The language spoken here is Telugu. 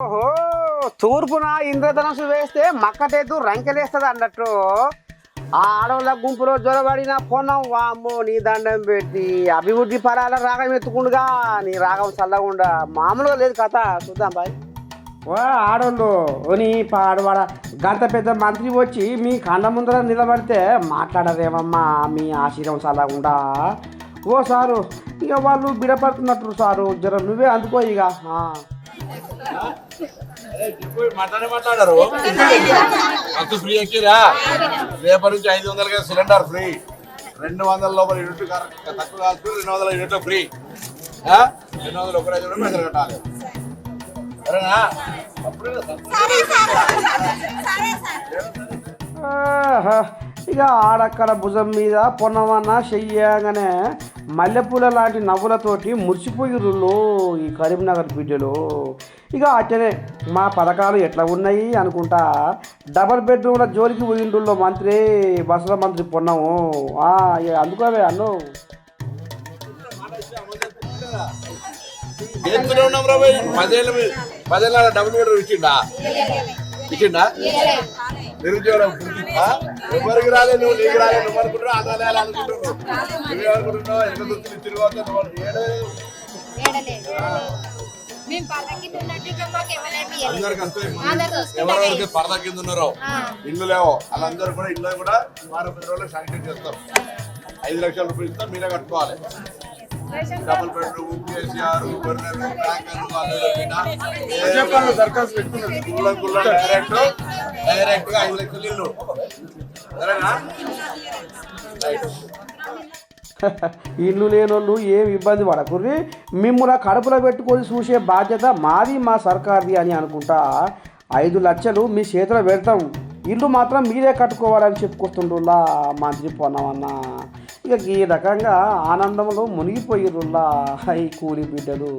ఓహో, తూర్పున ఇంద్రధనస్సు వేస్తే మక్కటేతు రంకెలేస్తుంది అన్నట్టు ఆ ఆడవాళ్ళ గుంపులో జ్వరబడిన పొన్నం వామ్మో నీ దండం పెట్టి అభివృద్ధి పరాల రాగం ఎత్తుకుండుగా నీ రాగం చల్లకుండా మామూలుగా లేదు కథ చూద్దాం బాయ్. ఓ ఆడోళ్ళు ఓని పాడవాడ గంత పెద్ద మంత్రి వచ్చి మీ కండ ముందర నిలబడితే మాట్లాడరేమమ్మా మీ ఆశీర్వం చల్లకుండా. ఓ సారు ఇక వాళ్ళు బిడపడుతున్నట్టు సారు జర నువ్వే అందుకో ఇక. మాట్లాడారు ఫ్రీ ఎక్కిరా రేపటి నుంచి 500 సిలిండర్ ఫ్రీ 200 లోపల యూనిట్ తక్కువ కాదు 200 యూనిట్లు ఫ్రీ 200 ఒక రోజు పైసలు కట్టాలి సరేనా ఇక ఆడక్కల భుజం మీద పొన్నమన్న చెయ్యగానే మల్లెపూల లాంటి నవ్వులతోటి మురిసిపోయిర్రులో ఈ కరీంనగర్ బిడ్డలు. ఇక అట్టనే మా పథకాలు ఎట్లా ఉన్నాయి అనుకుంటా డబల్ బెడ్రూమ్ల జోలికి పోయిండుల్లో మంత్రి బసల మంత్రి పొన్నము. అందుకోవే అన్నో పదేళ్ళ డబుల్ బెడ్రూమ్ ఇచ్చిండా నిరుద్యోగం ఎవరికి రాలే నువ్వు నీకు రాలే నువ్వు అనుకుంటున్నావు అదాలే అనుకుంటున్నావు నువ్వేమనుకుంటున్నావు ఎంత దుస్తులు తిరిగి అందరికి వస్తాయి ఎవరెవరికి పరద కింద ఉన్నారో ఇల్లు లేవో వాళ్ళందరూ కూడా ఇల్లు కూడా 10 రోజులు శాంక్షన్ చేస్తాం 5 లక్షల రూపాయలు ఇస్తాం మీరే కట్టుకోవాలి డబుల్ బెడ్రూమ్ కేసీఆర్ డైరెక్ట్ గా 5 లక్షలు ఇల్లు సరేనా ఇల్లు లేనోళ్ళు ఏం ఇబ్బంది పడకుర్రి మిమ్మల్ని కడుపులో పెట్టుకొని చూసే బాధ్యత మాది మా సర్కార్ది అని అనుకుంటా 5 లక్షలు మీ చేతిలో పెడతాం ఇల్లు మాత్రం మీరే కట్టుకోవాలని చెప్పుకొస్తుండ్రులా మంత్రి పొన్నమన్నా. ఇక ఈ రకంగా ఆనందంలో మునిగిపోయిర్రులా ఈ కూలి బిడ్డలు.